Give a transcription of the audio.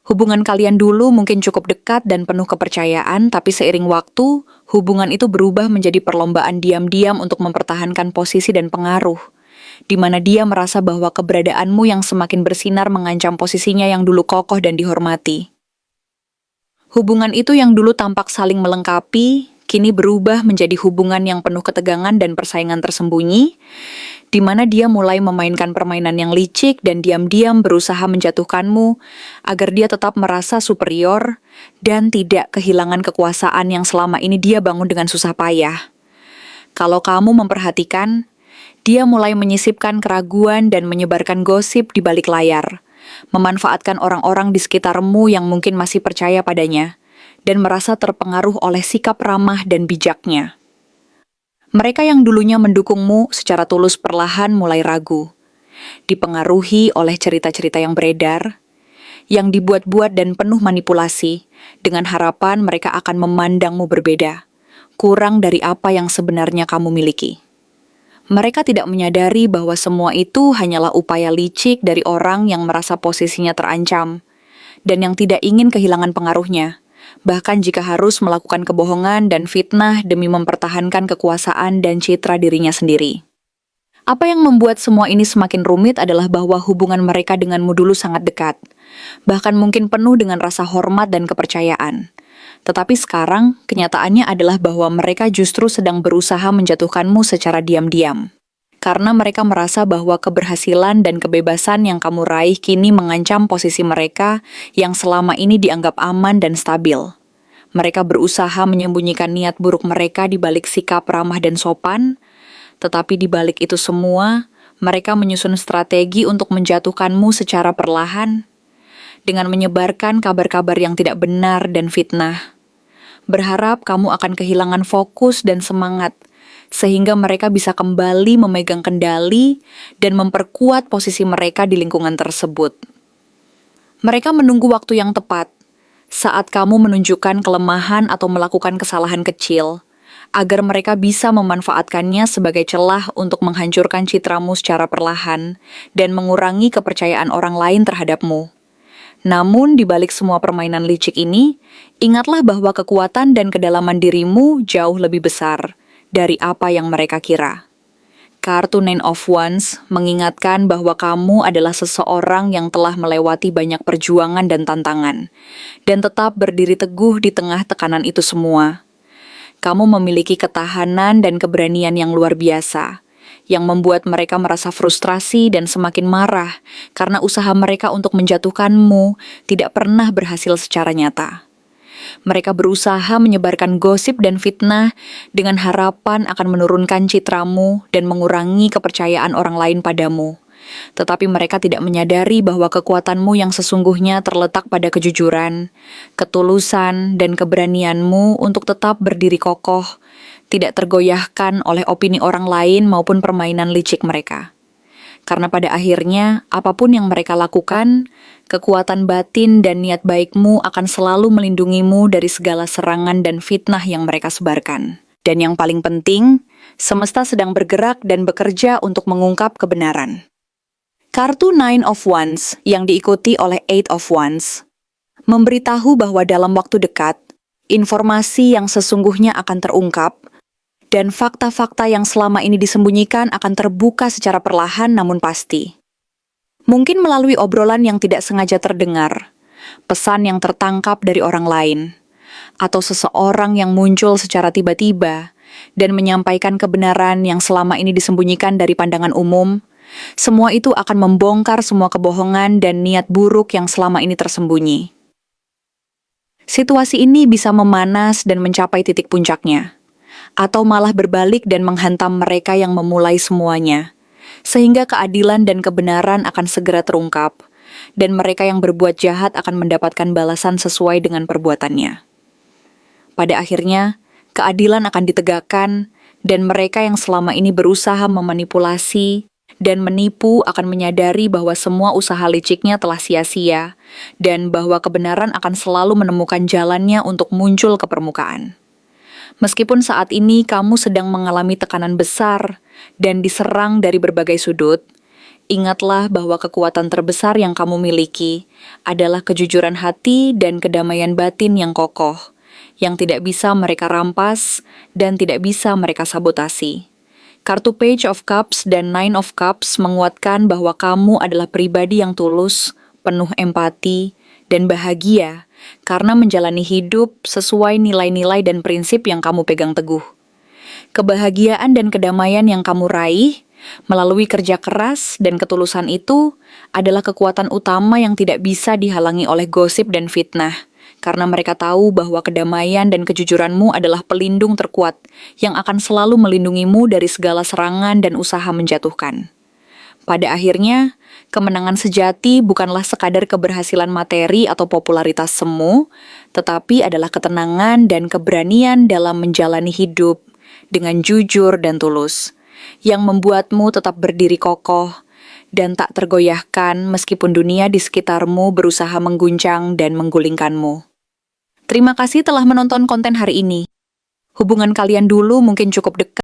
Hubungan kalian dulu mungkin cukup dekat dan penuh kepercayaan, tapi seiring waktu, hubungan itu berubah menjadi perlombaan diam-diam untuk mempertahankan posisi dan pengaruh, di mana dia merasa bahwa keberadaanmu yang semakin bersinar mengancam posisinya yang dulu kokoh dan dihormati. Hubungan itu yang dulu tampak saling melengkapi, kini berubah menjadi hubungan yang penuh ketegangan dan persaingan tersembunyi, di mana dia mulai memainkan permainan yang licik dan diam-diam berusaha menjatuhkanmu agar dia tetap merasa superior dan tidak kehilangan kekuasaan yang selama ini dia bangun dengan susah payah. Kalau kamu memperhatikan, dia mulai menyisipkan keraguan dan menyebarkan gosip di balik layar, memanfaatkan orang-orang di sekitarmu yang mungkin masih percaya padanya, dan merasa terpengaruh oleh sikap ramah dan bijaknya. Mereka yang dulunya mendukungmu secara tulus perlahan mulai ragu, dipengaruhi oleh cerita-cerita yang beredar, yang dibuat-buat dan penuh manipulasi, dengan harapan mereka akan memandangmu berbeda, kurang dari apa yang sebenarnya kamu miliki. Mereka tidak menyadari bahwa semua itu hanyalah upaya licik dari orang yang merasa posisinya terancam, dan yang tidak ingin kehilangan pengaruhnya, bahkan jika harus melakukan kebohongan dan fitnah demi mempertahankan kekuasaan dan citra dirinya sendiri. Apa yang membuat semua ini semakin rumit adalah bahwa hubungan mereka denganmu dulu sangat dekat, bahkan mungkin penuh dengan rasa hormat dan kepercayaan. Tetapi sekarang, kenyataannya adalah bahwa mereka justru sedang berusaha menjatuhkanmu secara diam-diam. Karena mereka merasa bahwa keberhasilan dan kebebasan yang kamu raih kini mengancam posisi mereka yang selama ini dianggap aman dan stabil. Mereka berusaha menyembunyikan niat buruk mereka di balik sikap ramah dan sopan, tetapi di balik itu semua, mereka menyusun strategi untuk menjatuhkanmu secara perlahan, dengan menyebarkan kabar-kabar yang tidak benar dan fitnah. Berharap kamu akan kehilangan fokus dan semangat, sehingga mereka bisa kembali memegang kendali dan memperkuat posisi mereka di lingkungan tersebut. Mereka menunggu waktu yang tepat, saat kamu menunjukkan kelemahan atau melakukan kesalahan kecil, agar mereka bisa memanfaatkannya sebagai celah untuk menghancurkan citramu secara perlahan dan mengurangi kepercayaan orang lain terhadapmu. Namun, di balik semua permainan licik ini, ingatlah bahwa kekuatan dan kedalaman dirimu jauh lebih besar dari apa yang mereka kira. Kartu Nine of Wands mengingatkan bahwa kamu adalah seseorang yang telah melewati banyak perjuangan dan tantangan, dan tetap berdiri teguh di tengah tekanan itu semua. Kamu memiliki ketahanan dan keberanian yang luar biasa, yang membuat mereka merasa frustrasi dan semakin marah karena usaha mereka untuk menjatuhkanmu tidak pernah berhasil secara nyata. Mereka berusaha menyebarkan gosip dan fitnah dengan harapan akan menurunkan citramu dan mengurangi kepercayaan orang lain padamu. Tetapi mereka tidak menyadari bahwa kekuatanmu yang sesungguhnya terletak pada kejujuran, ketulusan, dan keberanianmu untuk tetap berdiri kokoh, tidak tergoyahkan oleh opini orang lain maupun permainan licik mereka. Karena pada akhirnya, apapun yang mereka lakukan, kekuatan batin dan niat baikmu akan selalu melindungimu dari segala serangan dan fitnah yang mereka sebarkan. Dan yang paling penting, semesta sedang bergerak dan bekerja untuk mengungkap kebenaran. Kartu Nine of Wands yang diikuti oleh Eight of Wands memberitahu bahwa dalam waktu dekat, informasi yang sesungguhnya akan terungkap, dan fakta-fakta yang selama ini disembunyikan akan terbuka secara perlahan namun pasti. Mungkin melalui obrolan yang tidak sengaja terdengar, pesan yang tertangkap dari orang lain, atau seseorang yang muncul secara tiba-tiba dan menyampaikan kebenaran yang selama ini disembunyikan dari pandangan umum. Semua itu akan membongkar semua kebohongan dan niat buruk yang selama ini tersembunyi. Situasi ini bisa memanas dan mencapai titik puncaknya, atau malah berbalik dan menghantam mereka yang memulai semuanya, sehingga keadilan dan kebenaran akan segera terungkap, dan mereka yang berbuat jahat akan mendapatkan balasan sesuai dengan perbuatannya. Pada akhirnya, keadilan akan ditegakkan, dan mereka yang selama ini berusaha memanipulasi dan menipu akan menyadari bahwa semua usaha liciknya telah sia-sia, dan bahwa kebenaran akan selalu menemukan jalannya untuk muncul ke permukaan. Meskipun saat ini kamu sedang mengalami tekanan besar dan diserang dari berbagai sudut, Ingatlah bahwa kekuatan terbesar yang kamu miliki adalah kejujuran hati dan kedamaian batin yang kokoh, yang tidak bisa mereka rampas dan tidak bisa mereka sabotasi. Kartu Page of Cups dan Nine of Cups menguatkan bahwa kamu adalah pribadi yang tulus, penuh empati, dan bahagia karena menjalani hidup sesuai nilai-nilai dan prinsip yang kamu pegang teguh. Kebahagiaan dan kedamaian yang kamu raih melalui kerja keras dan ketulusan itu adalah kekuatan utama yang tidak bisa dihalangi oleh gosip dan fitnah, karena mereka tahu bahwa kedamaian dan kejujuranmu adalah pelindung terkuat yang akan selalu melindungimu dari segala serangan dan usaha menjatuhkan. Pada akhirnya, kemenangan sejati bukanlah sekadar keberhasilan materi atau popularitas semu, tetapi adalah ketenangan dan keberanian dalam menjalani hidup dengan jujur dan tulus, yang membuatmu tetap berdiri kokoh dan tak tergoyahkan meskipun dunia di sekitarmu berusaha mengguncang dan menggulingkanmu. Terima kasih telah menonton konten hari ini. Hubungan kalian dulu mungkin cukup dekat.